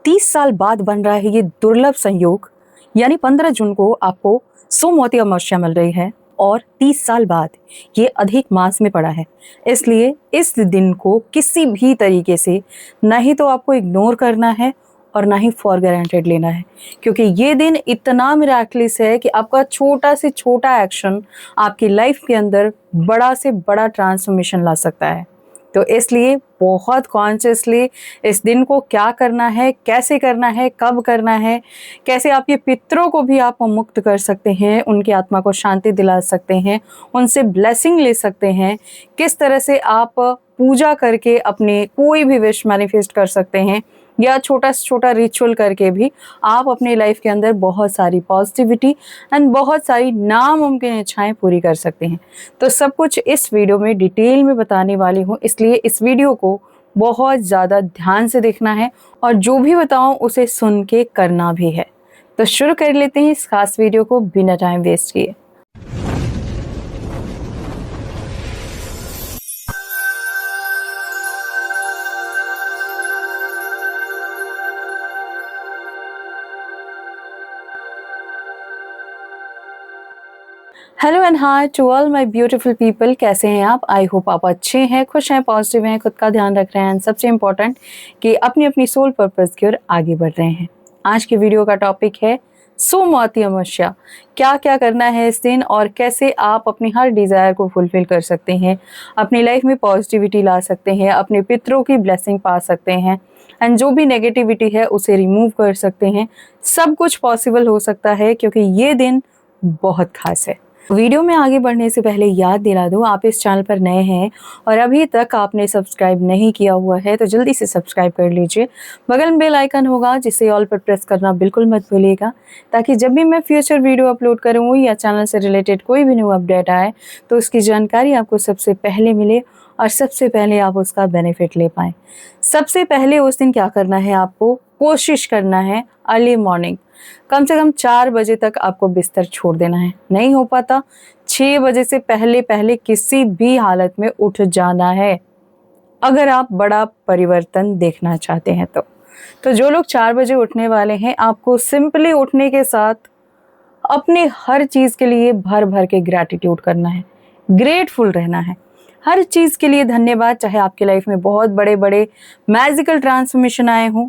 30 साल बाद बन रहा है ये दुर्लभ संयोग, यानी 15 जून को आपको सोमवती अमावस्या मिल रही है और 30 साल बाद ये अधिक मास में पड़ा है। इसलिए इस दिन को किसी भी तरीके से ना ही तो आपको इग्नोर करना है और ना ही फॉर ग्रांटेड लेना है, क्योंकि ये दिन इतना मिराकलिस है कि आपका छोटा से छोटा एक्शन आपकी लाइफ के अंदर बड़ा से बड़ा ट्रांसफॉर्मेशन ला सकता है। तो इसलिए बहुत कॉन्शियसली इस दिन को क्या करना है, कैसे करना है, कब करना है, कैसे आपके पितरों को भी आप मुक्त कर सकते हैं, उनकी आत्मा को शांति दिला सकते हैं, उनसे ब्लेसिंग ले सकते हैं, किस तरह से आप पूजा करके अपने कोई भी विश मैनिफेस्ट कर सकते हैं, या छोटा से छोटा रिचुअल करके भी आप अपनी लाइफ के अंदर बहुत सारी पॉजिटिविटी एंड बहुत सारी नामुमकिन इच्छाएं पूरी कर सकते हैं। तो सब कुछ इस वीडियो में डिटेल में बताने वाली हूँ, इसलिए इस वीडियो को बहुत ज़्यादा ध्यान से देखना है और जो भी बताऊँ उसे सुन के करना भी है। तो शुरू कर लेते हैं इस खास वीडियो को बिना टाइम वेस्ट किए। Hello and hi to all my beautiful people. कैसे हैं आप? आई होप आप अच्छे हैं, खुश हैं, पॉजिटिव हैं, खुद का ध्यान रख रहे हैं, सबसे इम्पोर्टेंट कि अपनी अपनी सोल पर्पस की ओर आगे बढ़ रहे हैं। आज के वीडियो का टॉपिक है सोमवती अमावस्या। क्या क्या करना है इस दिन और कैसे आप अपनी हर डिज़ायर को फुलफिल कर सकते हैं, अपनी लाइफ में पॉजिटिविटी ला सकते हैं, अपने पितरों की ब्लेसिंग पा सकते हैं एंड जो भी नेगेटिविटी है उसे रिमूव कर सकते हैं। सब कुछ पॉसिबल हो सकता है क्योंकि ये दिन बहुत खास है। वीडियो में आगे बढ़ने से पहले याद दिला दूं, आप इस चैनल पर नए हैं और अभी तक आपने सब्सक्राइब नहीं किया हुआ है तो जल्दी से सब्सक्राइब कर लीजिए। बगल में बेल आइकन होगा जिसे ऑल पर प्रेस करना बिल्कुल मत भूलिएगा, ताकि जब भी मैं फ्यूचर वीडियो अपलोड करूँ या चैनल से रिलेटेड कोई भी न्यू अपडेट आए तो उसकी जानकारी आपको सबसे पहले मिले और सबसे पहले आप उसका बेनिफिट ले पाएँ। सबसे पहले उस दिन क्या करना है, आपको कोशिश करना है अर्ली मॉर्निंग कम से कम 4 बजे तक आपको बिस्तर छोड़ देना है। नहीं हो पाता 6 बजे से पहले पहले किसी भी हालत में उठ जाना है, अगर आप बड़ा परिवर्तन देखना चाहते हैं तो जो लोग 4 बजे उठने वाले हैं, आपको सिंपली उठने के साथ अपने हर चीज़ के लिए भर भर के ग्रैटिट्यूड करना है, ग्रेटफुल रहना है। हर चीज़ के लिए धन्यवाद, चाहे आपकी लाइफ में बहुत बड़े बड़े मैजिकल ट्रांसफॉर्मेशन आए हों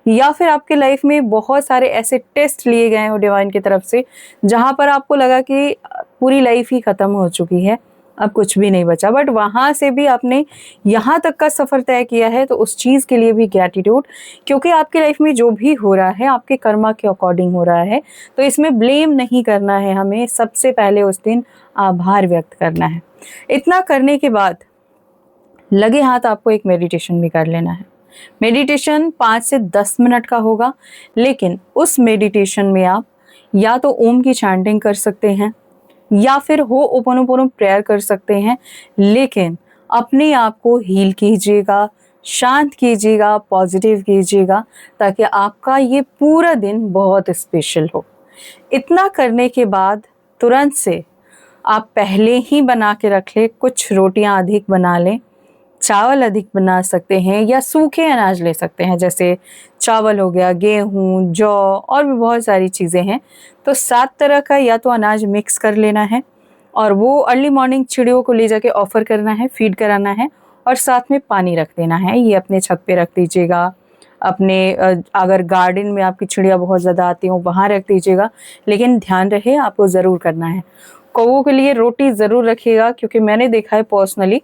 या फिर आपके लाइफ में बहुत सारे ऐसे टेस्ट लिए गए हो डिवाइन की तरफ से जहां पर आपको लगा कि पूरी लाइफ ही खत्म हो चुकी है, अब कुछ भी नहीं बचा, बट वहां से भी आपने यहाँ तक का सफर तय किया है, तो उस चीज़ के लिए भी ग्रैटिट्यूड, क्योंकि आपकी लाइफ में जो भी हो रहा है आपके कर्मा के अकॉर्डिंग हो रहा है। तो इसमें ब्लेम नहीं करना है, हमें सबसे पहले उस दिन आभार व्यक्त करना है। इतना करने के बाद लगे हाथ आपको एक मेडिटेशन भी कर लेना है। मेडिटेशन 5 से 10 मिनट का होगा, लेकिन उस मेडिटेशन में आप या तो ओम की चैंटिंग कर सकते हैं या फिर होओपोनोपोनो प्रेयर कर सकते हैं, लेकिन अपने आप को हील कीजिएगा, शांत कीजिएगा, पॉजिटिव कीजिएगा, ताकि आपका ये पूरा दिन बहुत स्पेशल हो। इतना करने के बाद तुरंत से आप पहले ही बना के रख लें, कुछ रोटियां अधिक बना लें, चावल अधिक बना सकते हैं या सूखे अनाज ले सकते हैं, जैसे चावल हो गया, गेहूँ, जौ और भी बहुत सारी चीज़ें हैं। तो 7 तरह का या तो अनाज मिक्स कर लेना है और वो अर्ली मॉर्निंग चिड़ियों को ले जाके ऑफर करना है, फीड कराना है और साथ में पानी रख देना है। ये अपने छत पे रख दीजिएगा, अपने अगर गार्डन में आपकी चिड़िया बहुत ज़्यादा आती हो वहाँ रख दीजिएगा, लेकिन ध्यान रहे आपको ज़रूर करना है। कौवों के लिए रोटी ज़रूर रखिएगा, क्योंकि मैंने देखा है पर्सनली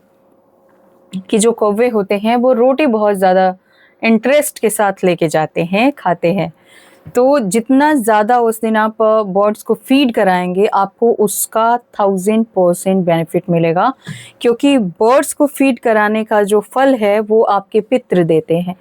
कि जो कौवे होते हैं वो रोटी बहुत ज़्यादा इंटरेस्ट के साथ लेके जाते हैं, खाते हैं। तो जितना ज़्यादा उस दिन आप बर्ड्स को फीड कराएंगे, आपको उसका 1000% बेनिफिट मिलेगा, क्योंकि बर्ड्स को फीड कराने का जो फल है वो आपके पितृ देते हैं।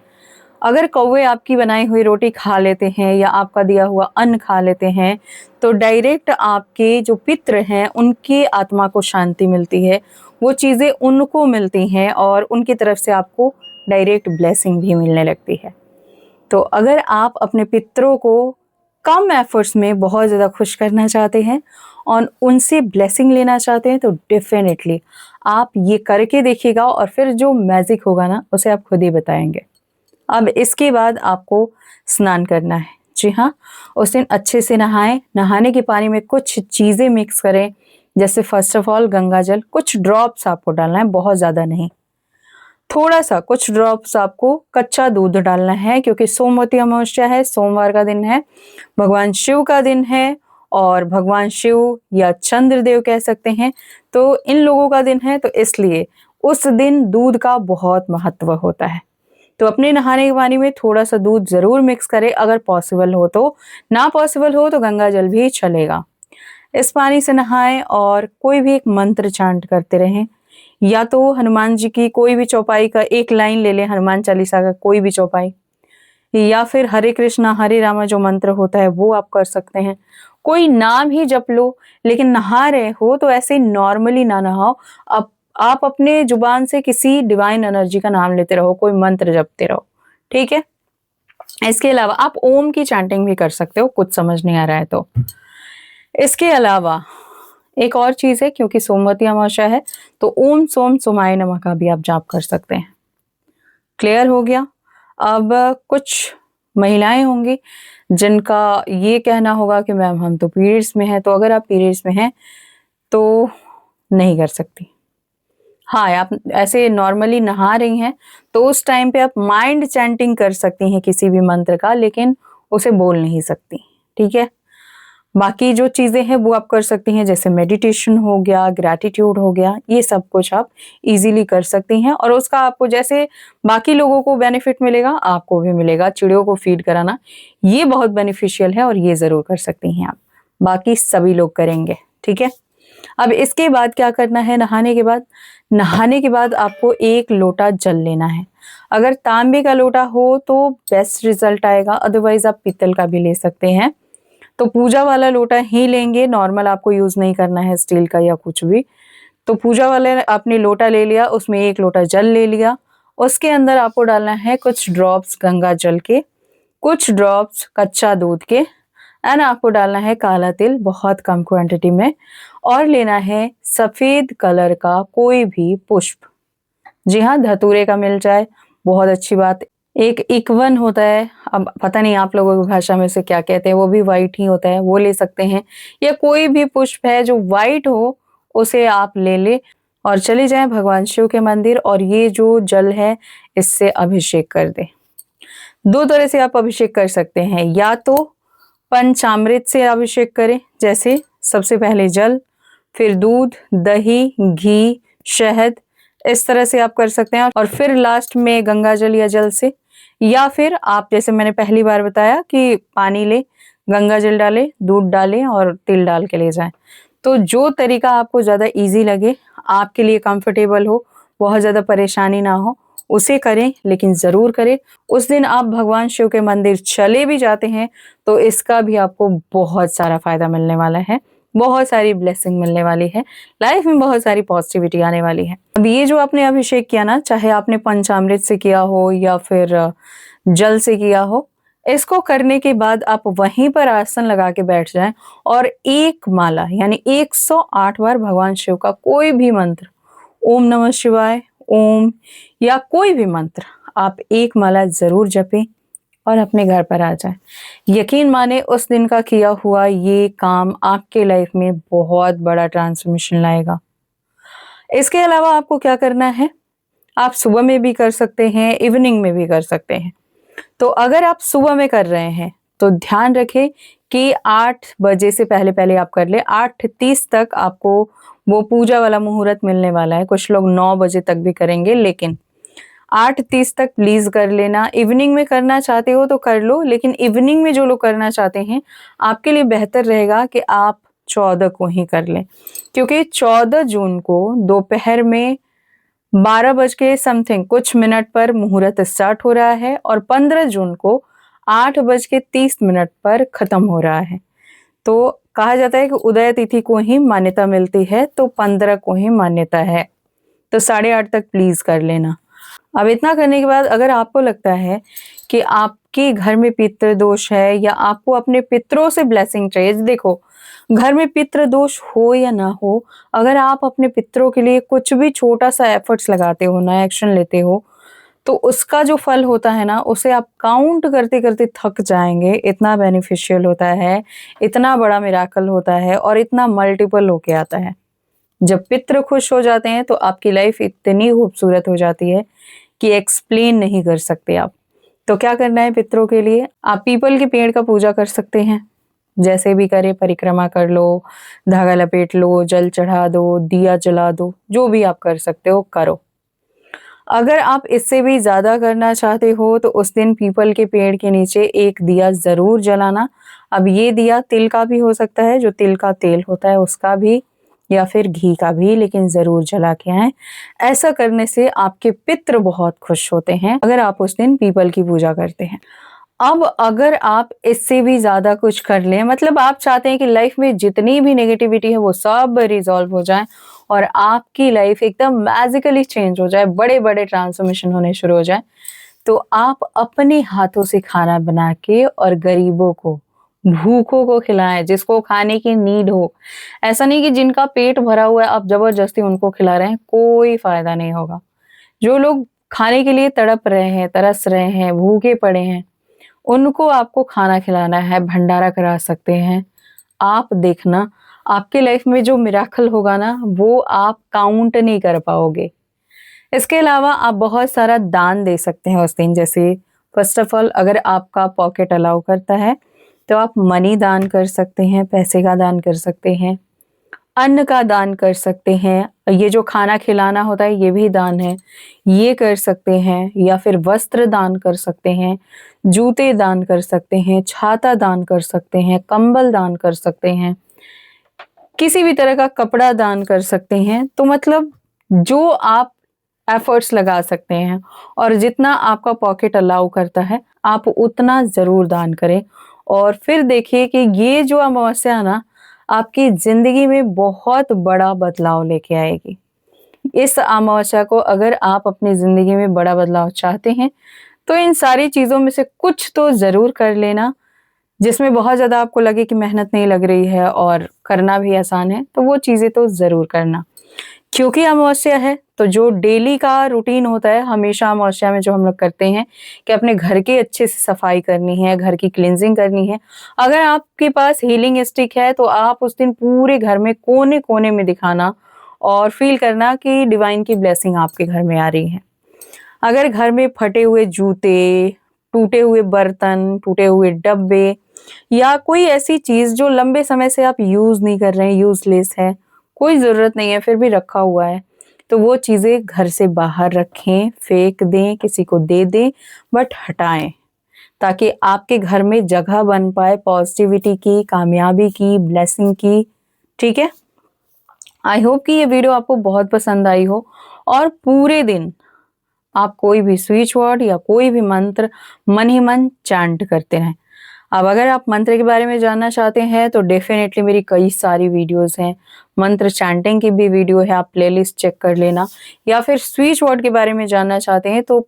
अगर कौवे आपकी बनाई हुई रोटी खा लेते हैं या आपका दिया हुआ अन्न खा लेते हैं, तो डायरेक्ट आपके जो पितृ हैं उनकी आत्मा को शांति मिलती है, वो चीज़ें उनको मिलती हैं और उनकी तरफ से आपको डायरेक्ट ब्लेसिंग भी मिलने लगती है। तो अगर आप अपने पितरों को कम एफर्ट्स में बहुत ज़्यादा खुश करना चाहते हैं और उनसे ब्लेसिंग लेना चाहते हैं, तो डेफिनेटली आप ये करके देखिएगा और फिर जो मैजिक होगा ना, उसे आप खुद ही बताएंगे। अब इसके बाद आपको स्नान करना है। जी हाँ, उस दिन अच्छे से नहाएं। नहाने के पानी में कुछ चीजें मिक्स करें, जैसे फर्स्ट ऑफ ऑल गंगा जल, कुछ ड्रॉप्स आपको डालना है, बहुत ज्यादा नहीं। थोड़ा सा कुछ ड्रॉप्स आपको कच्चा दूध डालना है, क्योंकि सोमवती अमावस्या है, सोमवार का दिन है, भगवान शिव का दिन है, और भगवान शिव या चंद्रदेव कह सकते हैं, तो इन लोगों का दिन है, तो इसलिए उस दिन दूध का बहुत महत्व होता है। तो अपने नहाने के पानी में थोड़ा सा दूध जरूर मिक्स करें, अगर पॉसिबल हो तो। ना पॉसिबल हो तो गंगा जल भी चलेगा। इस पानी से नहाएं और कोई भी एक मंत्र चांट करते रहें, या तो हनुमान जी की कोई भी चौपाई का एक लाइन ले लें, हनुमान चालीसा का कोई भी चौपाई, या फिर हरे कृष्णा हरे रामा जो मंत्र होता है वो आप कर सकते हैं। कोई नाम ही जप लो, लेकिन नहा रहे हो तो ऐसे नॉर्मली ना नहाओ। आप अपने जुबान से किसी डिवाइन एनर्जी का नाम लेते रहो, कोई मंत्र जपते रहो, ठीक है। इसके अलावा आप ओम की चैंटिंग भी कर सकते हो, कुछ समझ नहीं आ रहा है तो। इसके अलावा एक और चीज है, क्योंकि सोमवती अमावस्या है, तो ओम सोम सोमाय नमः का भी आप जाप कर सकते हैं। क्लियर हो गया। अब कुछ महिलाएं होंगी जिनका ये कहना होगा कि मैम हम तो पीरियड्स में हैं, तो अगर आप पीरियड्स में हैं तो नहीं कर सकती। हाँ, आप ऐसे नॉर्मली नहा रही हैं तो उस टाइम पे आप माइंड चैंटिंग कर सकती हैं किसी भी मंत्र का, लेकिन उसे बोल नहीं सकती, ठीक है। बाकी जो चीजें हैं वो आप कर सकती हैं, जैसे मेडिटेशन हो गया, ग्रैटिट्यूड हो गया, ये सब कुछ आप इजीली कर सकती हैं, और उसका आपको जैसे बाकी लोगों को बेनिफिट मिलेगा आपको भी मिलेगा। चिड़ियों को फीड कराना ये बहुत बेनिफिशियल है, और ये जरूर कर सकती हैं आप, बाकी सभी लोग करेंगे, ठीक है। अब इसके बाद क्या करना है, नहाने के बाद आपको एक लोटा जल लेना है। अगर तांबे का लोटा हो तो बेस्ट रिजल्ट आएगा, अदरवाइज आप पीतल का भी ले सकते हैं। तो पूजा वाला लोटा ही लेंगे, नॉर्मल आपको यूज नहीं करना है स्टील का या कुछ भी। तो पूजा वाले आपने लोटा ले लिया, उसमें एक लोटा जल ले लिया, उसके अंदर आपको डालना है कुछ ड्रॉप्स गंगा जल के, कुछ ड्रॉप्स कच्चा दूध के, एंड आपको डालना है काला तिल बहुत कम क्वांटिटी में, और लेना है सफेद कलर का कोई भी पुष्प। जी हाँ, धतूरे का मिल जाए बहुत अच्छी बात। एक इकवन होता है, अब पता नहीं आप लोगों की भाषा में से क्या कहते हैं, वो भी वाइट ही होता है, वो ले सकते हैं, या कोई भी पुष्प है जो वाइट हो उसे आप ले ले, और चले जाएं भगवान शिव के मंदिर, और ये जो जल है इससे अभिषेक कर दे। दो तरह से आप अभिषेक कर सकते हैं, या तो पंचामृत से अभिषेक करें, जैसे सबसे पहले जल, फिर दूध, दही, घी, शहद, इस तरह से आप कर सकते हैं, और फिर लास्ट में गंगा जल या जल से। या फिर आप जैसे मैंने पहली बार बताया कि पानी ले, गंगा जल डाले, दूध डालें और तिल डाल के ले जाएं। तो जो तरीका आपको ज्यादा इजी लगे, आपके लिए कंफर्टेबल हो, बहुत ज्यादा परेशानी ना हो, उसे करें, लेकिन जरूर करें। उस दिन आप भगवान शिव के मंदिर चले भी जाते हैं तो इसका भी आपको बहुत सारा फायदा मिलने वाला है, बहुत सारी ब्लेसिंग मिलने वाली है, लाइफ में बहुत सारी पॉजिटिविटी आने वाली है। अब ये जो आपने अभिषेक किया ना, चाहे आपने पंचामृत से किया हो या फिर जल से किया हो, इसको करने के बाद आप वहीं पर आसन लगा के बैठ जाएं, और एक माला यानी 108 बार भगवान शिव का कोई भी मंत्र, ओम नमः शिवाय, ओम, या कोई भी मंत्र आप एक माला जरूर जपें और अपने घर पर आ जाएं। यकीन माने उस दिन का किया हुआ ये काम आपके लाइफ में बहुत बड़ा ट्रांसफॉर्मेशन लाएगा। इसके अलावा आपको क्या करना है, आप सुबह में भी कर सकते हैं, इवनिंग में भी कर सकते हैं। तो अगर आप सुबह में कर रहे हैं तो ध्यान रखें कि 8 बजे से पहले पहले आप कर ले। 8:30 तक आपको वो पूजा वाला मुहूर्त मिलने वाला है। कुछ लोग 9 बजे तक भी करेंगे, लेकिन 8:30 तक प्लीज कर लेना। इवनिंग में करना चाहते हो तो कर लो, लेकिन इवनिंग में जो लोग करना चाहते हैं आपके लिए बेहतर रहेगा कि आप 14 को ही कर लें, क्योंकि 14 जून को दोपहर में 12 बज के समथिंग कुछ मिनट पर मुहूर्त स्टार्ट हो रहा है, और 15 जून को 8 बज के 30 मिनट पर खत्म हो रहा है। तो कहा जाता है कि उदय तिथि को ही मान्यता मिलती है, तो 15 को ही मान्यता है, तो 8:30 तक प्लीज कर लेना। अब इतना करने के बाद अगर आपको लगता है कि आपके घर में पितृ दोष है, या आपको अपने पितरों से ब्लेसिंग चाहिए, देखो घर में पितृ दोष हो या ना हो, अगर आप अपने पितरों के लिए कुछ भी छोटा सा एफर्ट्स लगाते हो ना, एक्शन लेते हो, तो उसका जो फल होता है ना, उसे आप काउंट करते-करते थक जाएँगे, इतना बेनिफिशियल होता है, इतना बड़ा मिरेकल होता है और इतना मल्टीपल होके आता है। जब पितृ खुश हो जाते हैं, तो आपकी लाइफ इतनी खूबसूरत हो जाती है कि एक्सप्लेन नहीं कर सकते आप। तो क्या करना है पितरों के लिए? आप पीपल के पेड़ का पूजा कर सकते हैं। जैसे भी करें, परिक्रमा कर लो, धागा लपेट लो, जल चढ़ा दो, दिया जला दो, जो भी आप कर सकते हो करो। अगर आप इससे भी ज़्यादा करना चाहते हो तो उस दिन पीपल के पेड़ के नीचे एक दिया ज़रूर जलाना। अब ये दिया तिल का भी हो सकता है, जो तिल का तेल होता है उसका भी, या फिर घी का भी, लेकिन ज़रूर जला के आएँ। ऐसा करने से आपके पितृ बहुत खुश होते हैं, अगर आप उस दिन पीपल की पूजा करते हैं। अब अगर आप इससे भी ज़्यादा कुछ कर लें, मतलब आप चाहते हैं कि लाइफ में जितनी भी नेगेटिविटी है वो सब रिज़ॉल्व हो जाए और आपकी लाइफ एकदम मैजिकली चेंज हो जाए, बड़े-बड़े ट्रांसफॉर्मेशन होने शुरू हो जाएँ, तो आप अपने हाथों से खाना बना के और गरीबों को, भूखों को खिलाएँ, जिसको खाने की नीड हो। ऐसा नहीं कि जिनका पेट भरा हुआ है आप ज़बरदस्ती उनको खिला रहे हैं, कोई फ़ायदा नहीं होगा। जो लोग खाने के लिए तड़प रहे हैं, तरस रहे हैं, भूखे पड़े हैं, उनको आपको खाना खिलाना है, भंडारा करा सकते हैं। आप देखना, आपके लाइफ में जो मिरेकल होगा ना, वो आप काउंट नहीं कर पाओगे। इसके अलावा आप बहुत सारा दान दे सकते हैं उस दिन। जैसे फर्स्ट ऑफ ऑल, अगर आपका पॉकेट अलाउ करता है, तो आप मनी दान कर सकते हैं, पैसे का दान कर सकते हैं, अन्न का दान कर सकते हैं। ये जो खाना खिलाना होता है ये भी दान है, ये कर सकते हैं, या फिर वस्त्र दान कर सकते हैं, जूते दान कर सकते हैं, छाता दान कर सकते हैं, कंबल दान कर सकते हैं, किसी भी तरह का कपड़ा दान कर सकते हैं। तो मतलब जो आप एफर्ट्स लगा सकते हैं और जितना आपका पॉकेट अलाउ करता है, आप उतना ज़रूर दान करें। और फिर देखिए कि ये जो अमावस्या है ना, आपकी ज़िंदगी में बहुत बड़ा बदलाव लेके आएगी। इस अमावस्या को अगर आप अपनी ज़िंदगी में बड़ा बदलाव चाहते हैं, तो इन सारी चीज़ों में से कुछ तो ज़रूर कर लेना, जिसमें बहुत ज़्यादा आपको लगे कि मेहनत नहीं लग रही है और करना भी आसान है, तो वो चीज़ें तो ज़रूर करना। क्योंकि अमावस्या है, तो जो डेली का रूटीन होता है, हमेशा अमावस्या में जो हम लोग करते हैं कि अपने घर की अच्छे से सफाई करनी है, घर की क्लींजिंग करनी है। अगर आपके पास हीलिंग स्टिक है, तो आप उस दिन पूरे घर में कोने-कोने में दिखाना और फ़ील करना कि डिवाइन की ब्लेसिंग आपके घर में आ रही है। अगर घर में फटे हुए जूते, टूटे हुए बर्तन, टूटे हुए डब्बे या कोई ऐसी चीज़ जो लंबे समय से आप यूज़ नहीं कर रहे हैं, यूज़लेस है, कोई ज़रूरत नहीं है फिर भी रखा हुआ है, तो वो चीज़ें घर से बाहर रखें, फेंक दें, किसी को दे दें, बट हटाएँ, ताकि आपके घर में जगह बन पाए पॉजिटिविटी की, कामयाबी की, ब्लेसिंग की। ठीक है? आई होप कि ये वीडियो आपको बहुत पसंद आई हो और पूरे दिन आप कोई भी स्विच वर्ड या कोई भी मंत्र मन ही मन चैंट करते रहें। अब अगर आप मंत्र के बारे में जानना चाहते हैं तो डेफिनेटली मेरी कई सारी वीडियोस हैं। मंत्र चैंटिंग की भी वीडियो है, आप प्लेलिस्ट चेक कर लेना। या फिर स्विच वर्ड के बारे में जानना चाहते हैं तो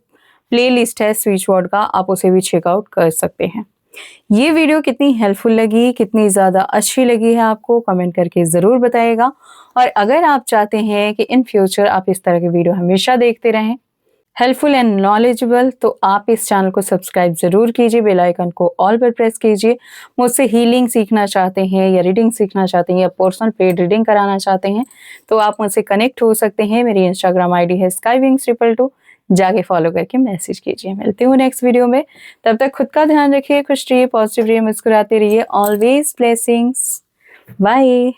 प्लेलिस्ट है स्विच वर्ड का, आप उसे भी चेकआउट कर सकते हैं। ये वीडियो कितनी हेल्पफुल लगी, कितनी ज़्यादा अच्छी लगी है आपको, कमेंट करके ज़रूर बताइएगा। और अगर आप चाहते हैं कि इन फ्यूचर आप इस तरह के वीडियो हमेशा देखते रहें, हेल्पफुल एंड नॉलेजेबल, तो आप इस चैनल को सब्सक्राइब ज़रूर कीजिए, बेल आइकन को ऑल पर प्रेस कीजिए। मुझसे हीलिंग सीखना चाहते हैं या रीडिंग सीखना चाहते हैं या पर्सनल पेड रीडिंग कराना चाहते हैं, तो आप मुझसे कनेक्ट हो सकते हैं। मेरी इंस्टाग्राम आईडी है skywings222, जाके फॉलो करके मैसेज कीजिए। मिलती हूँ नेक्स्ट वीडियो में, तब तक खुद का ध्यान रखिए, खुश रहिए, पॉजिटिव रहिए, मुस्कुराते रहिए। Always blessings. बाय।